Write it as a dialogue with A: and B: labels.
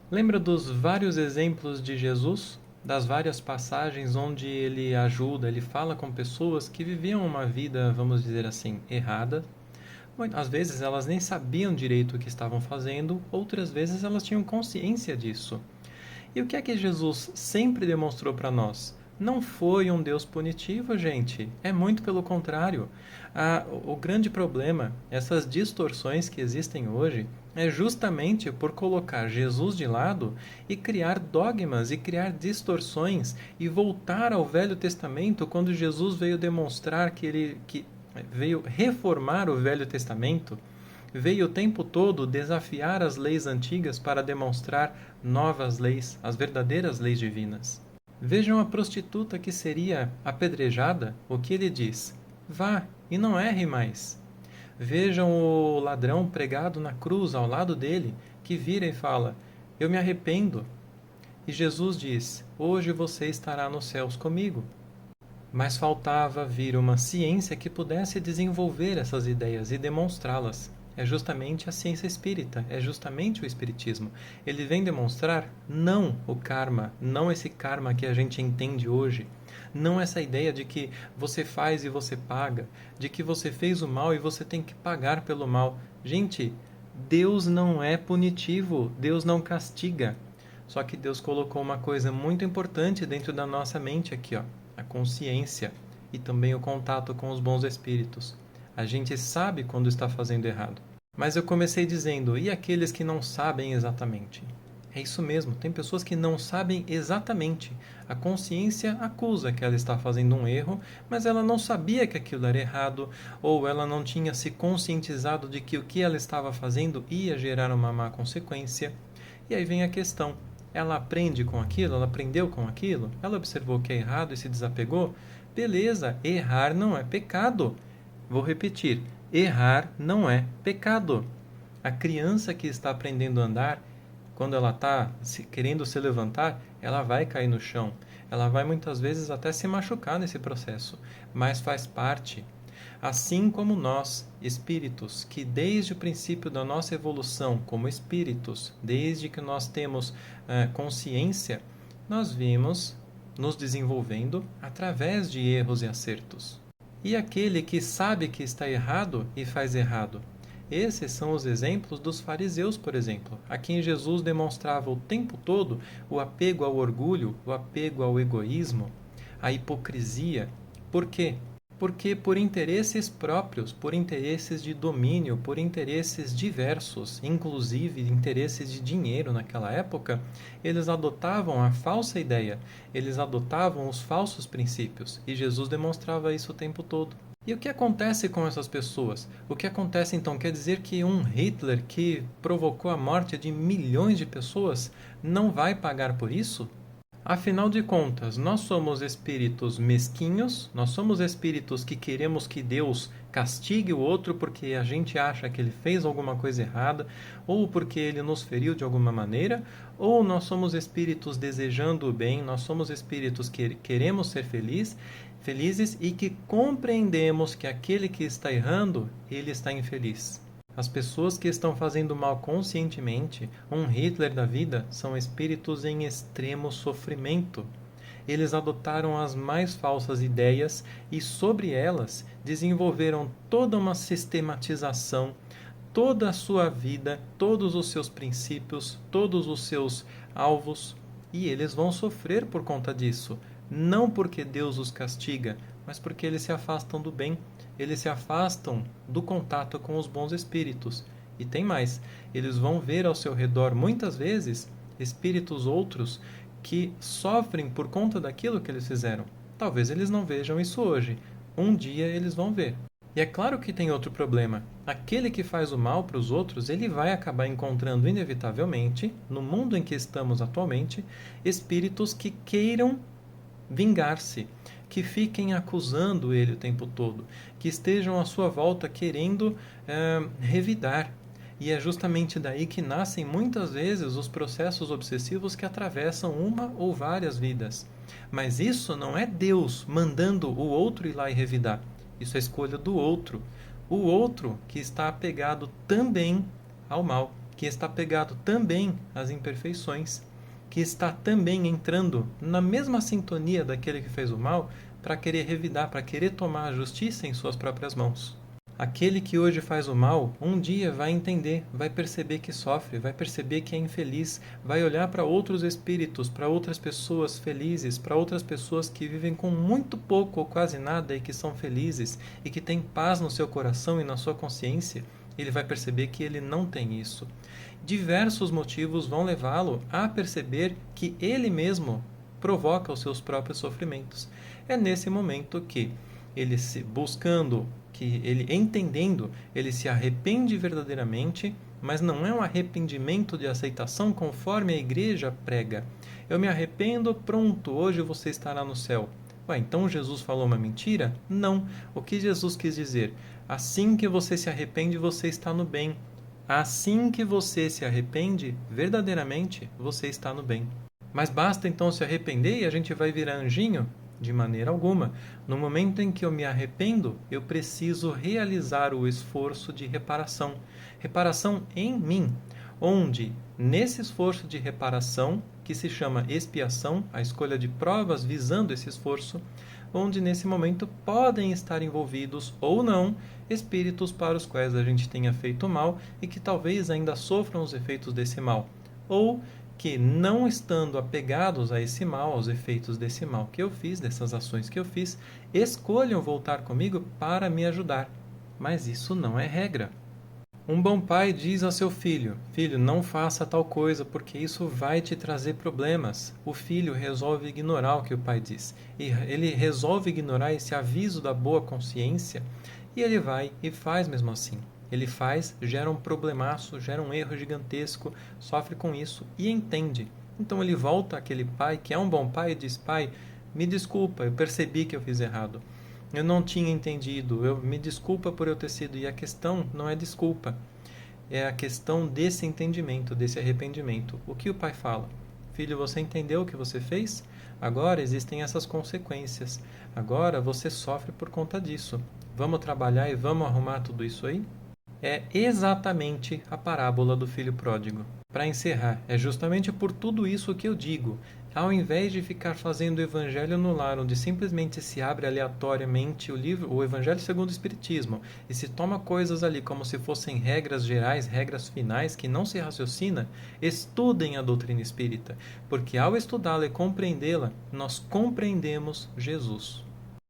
A: Lembra dos vários exemplos de Jesus? Das várias passagens onde ele ajuda, ele fala com pessoas que viviam uma vida, vamos dizer assim, errada. Às vezes elas nem sabiam direito o que estavam fazendo, outras vezes elas tinham consciência disso. E o que é que Jesus sempre demonstrou para nós? Não foi um Deus punitivo, gente. É muito pelo contrário. O grande problema, essas distorções que existem hoje, é justamente por colocar Jesus de lado e criar dogmas e criar distorções e voltar ao Velho Testamento quando Jesus veio demonstrar que veio reformar o Velho Testamento, veio o tempo todo desafiar as leis antigas para demonstrar novas leis, as verdadeiras leis divinas. Vejam a prostituta que seria apedrejada, o que ele diz: vá e não erre mais. Vejam o ladrão pregado na cruz ao lado dele, que vira e fala: eu me arrependo. E Jesus diz: hoje você estará nos céus comigo. Mas faltava vir uma ciência que pudesse desenvolver essas ideias e demonstrá-las. É justamente a ciência espírita, é justamente o espiritismo. Ele vem demonstrar não o karma, não esse karma que a gente entende hoje, não essa ideia de que você faz e você paga, de que você fez o mal e você tem que pagar pelo mal. Gente, Deus não é punitivo, Deus não castiga. Só que Deus colocou uma coisa muito importante dentro da nossa mente aqui, ó, a consciência e também o contato com os bons espíritos. A gente sabe quando está fazendo errado. Mas eu comecei dizendo, e aqueles que não sabem exatamente? É isso mesmo, tem pessoas que não sabem exatamente. A consciência acusa que ela está fazendo um erro, mas ela não sabia que aquilo era errado, ou ela não tinha se conscientizado de que o que ela estava fazendo ia gerar uma má consequência. E aí vem a questão: ela aprende com aquilo? Ela aprendeu com aquilo? Ela observou que é errado e se desapegou? Beleza, errar não é pecado. Vou repetir, errar não é pecado. A criança que está aprendendo a andar, quando ela está querendo se levantar, ela vai cair no chão. Ela vai muitas vezes até se machucar nesse processo, mas faz parte. Assim como nós, espíritos, que desde o princípio da nossa evolução como espíritos, desde que nós temos consciência, nós vimos nos desenvolvendo através de erros e acertos. E aquele que sabe que está errado e faz errado? Esses são os exemplos dos fariseus, por exemplo, a quem Jesus demonstrava o tempo todo o apego ao orgulho, o apego ao egoísmo, a hipocrisia. Por quê? Porque por interesses próprios, por interesses de domínio, por interesses diversos, inclusive interesses de dinheiro naquela época, eles adotavam a falsa ideia, eles adotavam os falsos princípios, e Jesus demonstrava isso o tempo todo. E o que acontece com essas pessoas? O que acontece então? Quer dizer que um Hitler que provocou a morte de milhões de pessoas não vai pagar por isso? Afinal de contas, nós somos espíritos mesquinhos, nós somos espíritos que queremos que Deus castigue o outro porque a gente acha que ele fez alguma coisa errada, ou porque ele nos feriu de alguma maneira, ou nós somos espíritos desejando o bem, nós somos espíritos que queremos ser felizes e que compreendemos que aquele que está errando, ele está infeliz. As pessoas que estão fazendo mal conscientemente, um Hitler da vida, são espíritos em extremo sofrimento. Eles adotaram as mais falsas ideias e, sobre elas, desenvolveram toda uma sistematização, toda a sua vida, todos os seus princípios, todos os seus alvos, e eles vão sofrer por conta disso. Não porque Deus os castiga, mas porque eles se afastam do bem, eles se afastam do contato com os bons espíritos. E tem mais, eles vão ver ao seu redor muitas vezes espíritos outros que sofrem por conta daquilo que eles fizeram. Talvez eles não vejam isso hoje, um dia eles vão ver. E é claro que tem outro problema. Aquele que faz o mal para os outros, ele vai acabar encontrando inevitavelmente, no mundo em que estamos atualmente, espíritos que queiram vingar-se, que fiquem acusando ele o tempo todo, que estejam à sua volta querendo revidar. E é justamente daí que nascem muitas vezes os processos obsessivos que atravessam uma ou várias vidas. Mas isso não é Deus mandando o outro ir lá e revidar. Isso é escolha do outro. O outro que está apegado também ao mal. que está pegado também às imperfeições, que está também entrando na mesma sintonia daquele que fez o mal para querer revidar, para querer tomar a justiça em suas próprias mãos. Aquele que hoje faz o mal, um dia vai entender, vai perceber que sofre, vai perceber que é infeliz, vai olhar para outros espíritos, para outras pessoas felizes, para outras pessoas que vivem com muito pouco ou quase nada e que são felizes e que têm paz no seu coração e na sua consciência. Ele vai perceber que ele não tem isso. Diversos motivos vão levá-lo a perceber que ele mesmo provoca os seus próprios sofrimentos. É nesse momento que ele se buscando, que ele entendendo, ele se arrepende verdadeiramente, mas não é um arrependimento de aceitação conforme a igreja prega. Eu me arrependo, pronto, hoje você estará no céu. Ué, então Jesus falou uma mentira? Não. O que Jesus quis dizer? Assim que você se arrepende, você está no bem. Assim que você se arrepende, verdadeiramente, você está no bem. Mas basta então se arrepender e a gente vai virar anjinho? De maneira alguma. No momento em que eu me arrependo, eu preciso realizar o esforço de reparação. Reparação em mim, onde, nesse esforço de reparação, que se chama expiação, a escolha de provas visando esse esforço, onde nesse momento podem estar envolvidos ou não espíritos para os quais a gente tenha feito mal e que talvez ainda sofram os efeitos desse mal, ou que, não estando apegados a esse mal, aos efeitos desse mal que eu fiz, dessas ações que eu fiz, escolham voltar comigo para me ajudar. Mas isso não é regra. Um bom pai diz ao seu filho: filho, não faça tal coisa porque isso vai te trazer problemas. O filho resolve ignorar o que o pai diz. E ele resolve ignorar esse aviso da boa consciência e ele vai e faz mesmo assim. Ele faz, gera um problemaço, gera um erro gigantesco, sofre com isso e entende. Então ele volta àquele pai que é um bom pai e diz: pai, me desculpa, eu percebi que eu fiz errado. Eu não tinha entendido, me desculpa por eu ter sido. E a questão não é desculpa, é a questão desse entendimento, desse arrependimento. O que o pai fala? Filho, você entendeu o que você fez? Agora existem essas consequências. Agora você sofre por conta disso. Vamos trabalhar e vamos arrumar tudo isso aí? É exatamente a parábola do filho pródigo. Para encerrar, é justamente por tudo isso que eu digo: ao invés de ficar fazendo o evangelho no lar, onde simplesmente se abre aleatoriamente o evangelho segundo o espiritismo, e se toma coisas ali como se fossem regras gerais, regras finais, que não se raciocina, estudem a doutrina espírita, porque ao estudá-la e compreendê-la, nós compreendemos Jesus.